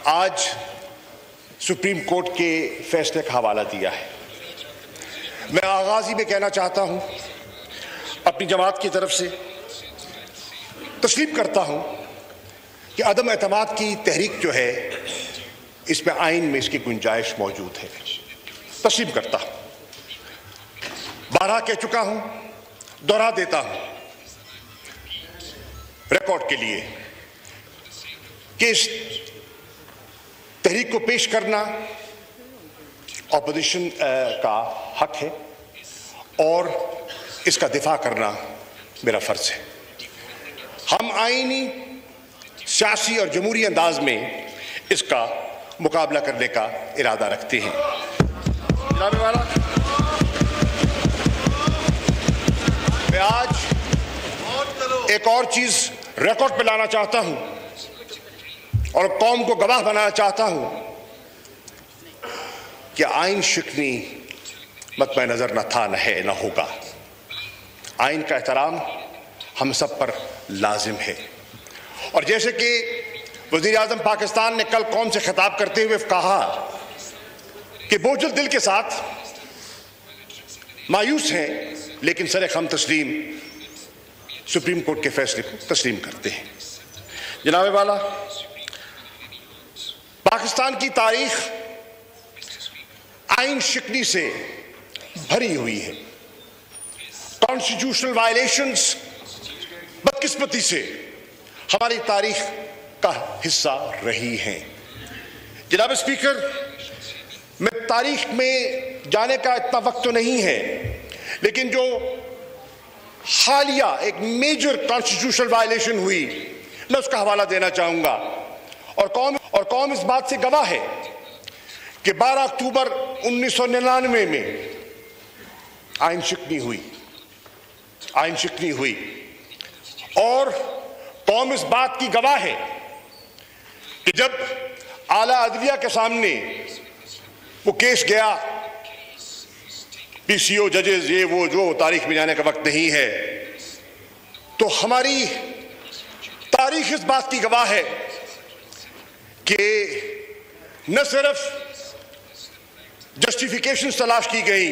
आज supreme court के फैसले का हवाला दिया है। मैं आगाज ही में कहना चाहता हूं, अपनी जमात की तरफ से तस्लीम करता हूं कि अदम एतमाद की तहरीक जो है, इसमें आइन में इसकी गुंजाइश मौजूद है। तस्लीम करता हूं, बारहा कह चुका हूं, दोहरा देता हूं रिकॉर्ड के लिए कि इस तहरीक को पेश करना ऑपोजिशन का हक है और इसका दिफा करना मेरा फर्ज है। हम आईनी, सियासी और जमहूरी अंदाज में इसका मुकाबला करने का इरादा रखते हैं। जनाब वाला, मैं आज एक और चीज रिकॉर्ड पे लाना चाहता हूं और कौम को गवाह बनाना चाहता हूं कि आइन शिकनी मतमे नजर न था, न है, न होगा। आइन का एहतराम हम सब पर लाजिम है। और जैसे कि वज़ीर आज़म पाकिस्तान ने कल कौम से खिताब करते हुए कहा कि बोझल दिल के साथ मायूस हैं, लेकिन सरे खम तस्लीम सुप्रीम कोर्ट के फैसले को तस्लीम करते हैं। जनाब वाला, पाकिस्तान की तारीख आइन शिकनी से भरी हुई है। कॉन्स्टिट्यूशनल वायलेशंस बदकिस्मती से हमारी तारीख का हिस्सा रही हैं। जनाब स्पीकर, मैं तारीख में जाने का इतना वक्त तो नहीं है, लेकिन जो हालिया एक मेजर कॉन्स्टिट्यूशनल वायलेशन हुई, मैं उसका हवाला देना चाहूंगा। और कौम इस बात से गवाह है कि 12 अक्टूबर 1999 में आइन शिकनी हुई और कौम इस बात की गवाह है कि जब आला अदलिया के सामने वो केस गया, पीसीओ जजेस, ये वो जो तारीख में जाने का वक्त नहीं है, तो हमारी तारीख इस बात की गवाह है कि न सिर्फ जस्टिफिकेशन तलाश की गई,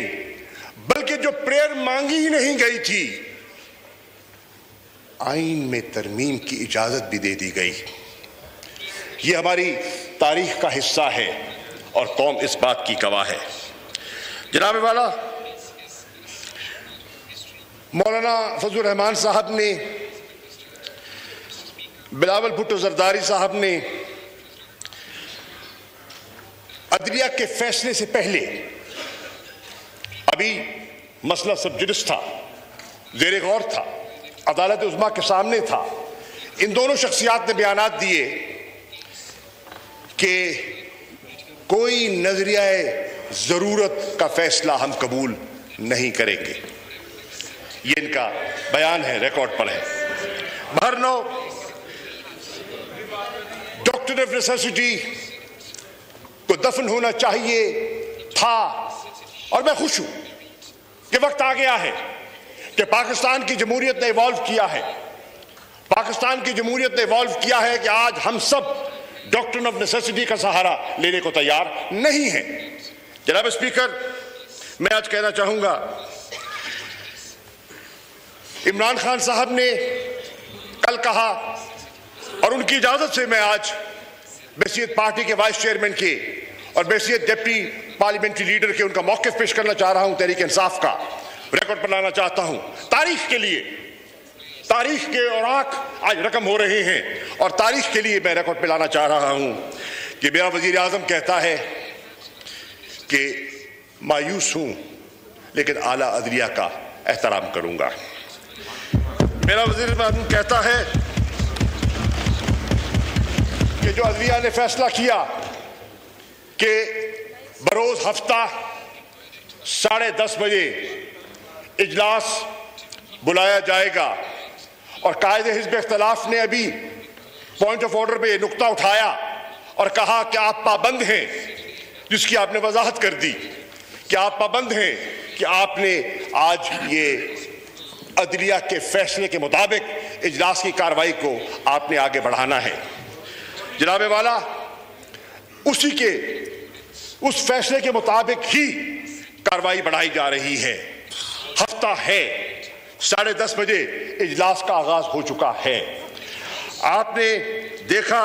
बल्कि जो प्रेयर मांगी ही नहीं गई थी, आइन में तरमीम की इजाजत भी दे दी गई। ये हमारी तारीख का हिस्सा है और कौम इस बात की गवाह है। जनाब वाला, मौलाना फजलुर रहमान साहब ने, बिलावल भुट्टो जरदारी साहब ने अदलिया के फैसले से पहले, अभी मसला सब जुडिस था, ज़ेरे गौर था, अदालत उज़्मा के सामने था, इन दोनों शख्सियात ने बयानात दिए कि कोई नजरियाए ज़रूरत का फैसला हम कबूल नहीं करेंगे। ये इनका बयान है, रिकॉर्ड पर है। बहरनो, डॉक्ट्रिन ऑफ नेसेसिटी को दफन होना चाहिए था, और मैं खुश हूं कि वक्त आ गया है कि पाकिस्तान की जमहूरियत ने इवॉल्व किया है। पाकिस्तान की जमहूरियत ने इवॉल्व किया है कि आज हम सब डॉक्ट्रिन ऑफ नेसेसिटी का सहारा लेने को तैयार नहीं है। जनाब स्पीकर, मैं आज कहना चाहूंगा, इमरान खान साहब ने कल कहा, और उनकी इजाजत से मैं आज बैसियत पार्टी के वाइस चेयरमैन के और बैसियत डिप्टी पार्लियामेंट्री लीडर के उनका मौक़िफ़ पेश करना चाह रहा हूं, तहरीक इंसाफ का रिकॉर्ड पर लाना चाहता हूं। तारीख के लिए, तारीख के औराक आज रकम हो रहे हैं और तारीख के लिए मैं रिकॉर्ड पर लाना चाह रहा हूं कि मेरा वज़ीर आज़म कहता है कि मायूस हूं, लेकिन आला अदलिया का एहतराम करूंगा। मेरा वज़ीर आज़म कहता है कि जो अदलिया ने फैसला किया कि बरोज हफ्ता 10:30 बजे इजलास बुलाया जाएगा, और कायदे हिज़्ब इख्तिलाफ ने अभी पॉइंट ऑफ ऑर्डर पे नुक्ता उठाया और कहा कि आप पाबंद हैं, जिसकी आपने वजाहत कर दी कि आप पाबंद हैं कि आपने आज ये अदलिया के फैसले के मुताबिक इजलास की कार्रवाई को आपने आगे बढ़ाना है। जनाब वाला, उस फैसले के मुताबिक ही कार्रवाई बढ़ाई जा रही है। हफ्ता है, 10:30 बजे इजलास का आगाज हो चुका है। आपने देखा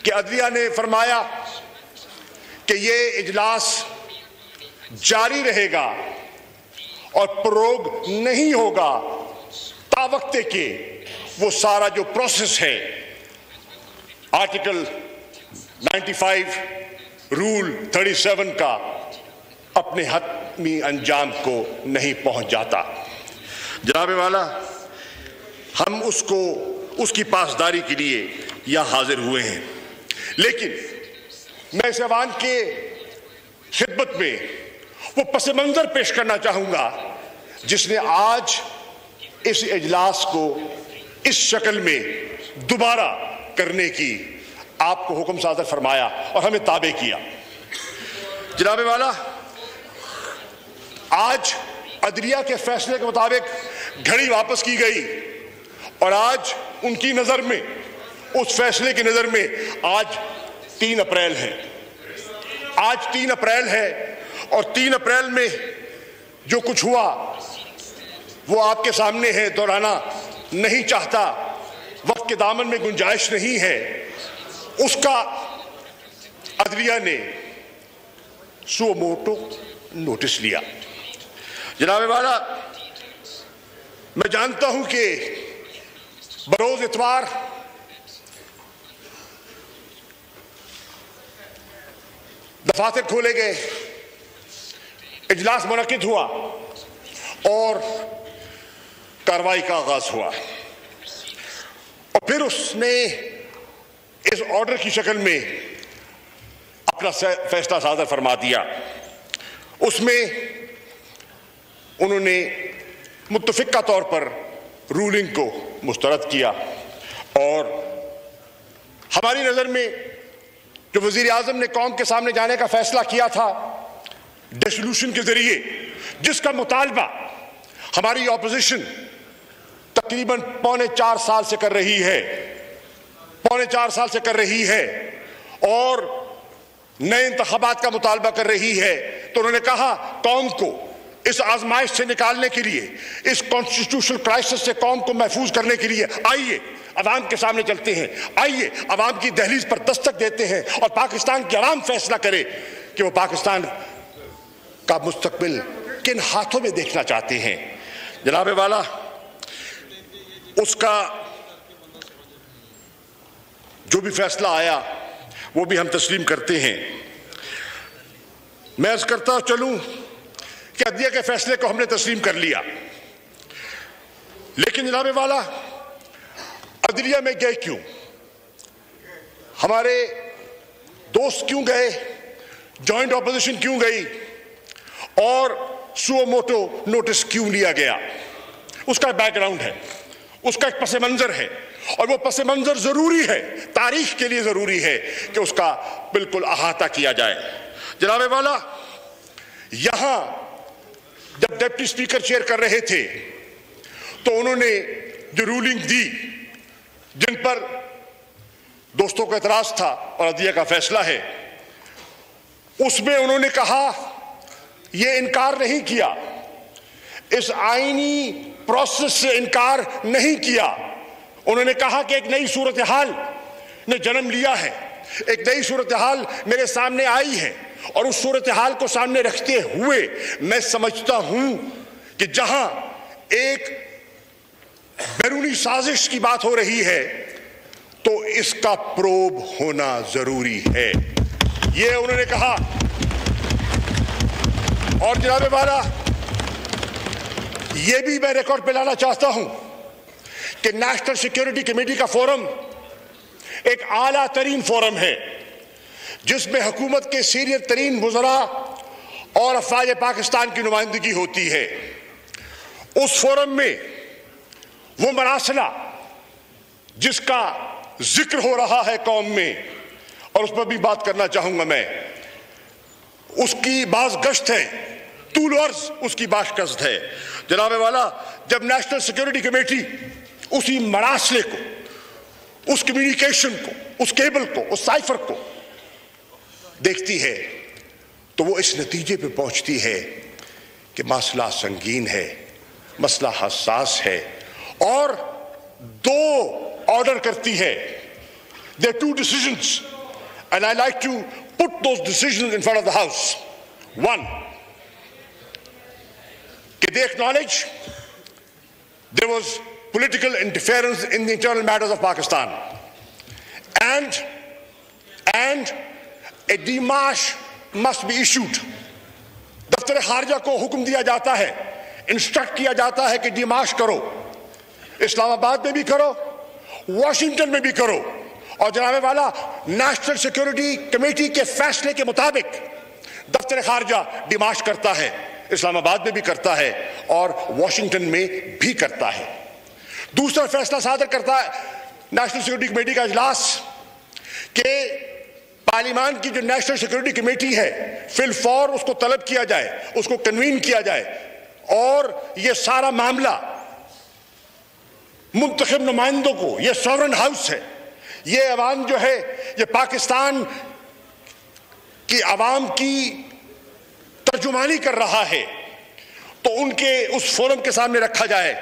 कि अदलिया ने फरमाया कि ये इजलास जारी रहेगा और प्रोग नहीं होगा तावक्ते के वो सारा जो प्रोसेस है आर्टिकल 95 रूल 37 का अपने हतमी अंजाम को नहीं पहुंच जाता। जनाबे वाला, हम उसकी पासदारी के लिए यहां हाजिर हुए हैं, लेकिन मैं इस ऐवान के खिदमत में वो पस मंजर पेश करना चाहूंगा जिसने आज इस इजलास को इस शक्ल में दोबारा करने की आपको हुक्म सादर फरमाया और हमें ताबे किया। जनाबे वाला, आज अदलिया के फैसले के मुताबिक घड़ी वापस की गई और आज उनकी नजर में, उस फैसले की नजर में आज 3 अप्रैल है। आज 3 अप्रैल है और 3 अप्रैल में जो कुछ हुआ वो आपके सामने है, दोहराना नहीं चाहता, वक्त के दामन में गुंजाइश नहीं है। उसका अदलिया ने सुओ मोटो नोटिस लिया। जनाबे वाला, मैं जानता हूं कि बरोज इतवार दफातर खोले गए, इजलास मुनक्किद हुआ और कार्रवाई का आगाज हुआ और फिर उसने इस ऑर्डर की शक्ल में अपना फैसला सादर फरमा दिया। उसमें उन्होंने मुत्तफिका तौर पर रूलिंग को मुस्तरद किया और हमारी नजर में जो वजीर आजम ने कौम के सामने जाने का फैसला किया था डिसोल्यूशन के जरिए, जिसका मुतालबा हमारी ऑपोजिशन तकरीबन 3.25 साल से कर रही है, 3.25 साल से कर रही है और नए इंतखाबात का मुतालबा कर रही है, तो उन्होंने कहा कौम को इस आजमाइश से निकालने के लिए, इस कॉन्स्टिट्यूशनल क्राइसिस से कौम को महफूज करने के लिए आइए अवाम के सामने चलते हैं, आइए अवाम की दहलीज पर दस्तक देते हैं और पाकिस्तान की अवाम फैसला करे कि वो पाकिस्तान का मुस्तकबिल किन हाथों में देखना चाहते हैं। जनाबे वाला, उसका जो भी फैसला आया वो भी हम तस्लीम करते हैं। मैं अर्ज करता चलूं कि अदलिया के फैसले को हमने तस्लीम कर लिया, लेकिन जनाबे वाला, अदलिया में गए क्यों? हमारे दोस्त क्यों गए? जॉइंट ऑपोजिशन क्यों गई? और सुओ मोटो नोटिस क्यों लिया गया? उसका बैकग्राउंड है, उसका एक पस मंजर है और वो पस मंजर जरूरी है, तारीख के लिए जरूरी है कि उसका बिल्कुल अहाता किया जाए। जनाबे वाला, यहां जब डिप्टी स्पीकर चेयर कर रहे थे तो उन्होंने जो रूलिंग दी, जिन पर दोस्तों को एतराज था और अदलिया का फैसला है, उसमें उन्होंने कहा, यह इनकार नहीं किया, इस आईनी प्रोसेस से इनकार नहीं किया। उन्होंने कहा कि एक नई सूरत हाल ने जन्म लिया है, एक नई सूरत हाल मेरे सामने आई है और उस सूरत हाल को सामने रखते हुए मैं समझता हूं कि जहां एक बैरूनी साजिश की बात हो रही है तो इसका प्रोब होना जरूरी है, ये उन्होंने कहा। और जनाबे वाला, यह भी मैं रिकॉर्ड पे लाना चाहता हूं कि नेशनल सिक्योरिटी कमेटी का फोरम एक आला तरीन फोरम है जिसमें हुकूमत के सीनियर तरीन वज़रा और अफवाज पाकिस्तान की नुमाइंदगी होती है। उस फोरम में वो मरासला जिसका जिक्र हो रहा है कौम में, और उस पर भी बात करना चाहूंगा मैं, उसकी बाज गश्त है, तूल अर्ज उसकी बाश गश्त है। जनाबे वाला, जब नेशनल सिक्योरिटी कमेटी उसी मरासले को, उस कम्युनिकेशन को, उस केबल को, उस साइफर को देखती है तो वो इस नतीजे पे पहुंचती है कि मसला संगीन है, मसला हसास है, और दो ऑर्डर करती है. There are two decisions and I like to put those decisions in front of the House. One, they acknowledge there was political interference in the internal matters of Pakistan, and a demarche must be issued. दफ्तर खारजा को हुक्म दिया जाता है, instruct किया जाता है कि डिमार्च करो, इस्लामाबाद में भी करो, वॉशिंगटन में भी करो, और जनाब वाला नेशनल सिक्योरिटी कमेटी के फैसले के मुताबिक दफ्तर खारजा डिमार्च करता है, इस्लामाबाद में भी करता है और वॉशिंगटन में भी करता है. दूसरा फैसला सादर करता है नेशनल सिक्योरिटी कमेटी का इजलास कि पार्लियामान की जो नेशनल सिक्योरिटी कमेटी है फिल फौर उसको तलब किया जाए, उसको कन्वीन किया जाए, और ये सारा मामला मुंतखब नुमाइंदों को, ये सॉवरेन हाउस है, ये अवाम जो है, ये पाकिस्तान की अवाम की तर्जुमानी कर रहा है, तो उनके उस फोरम के सामने रखा जाए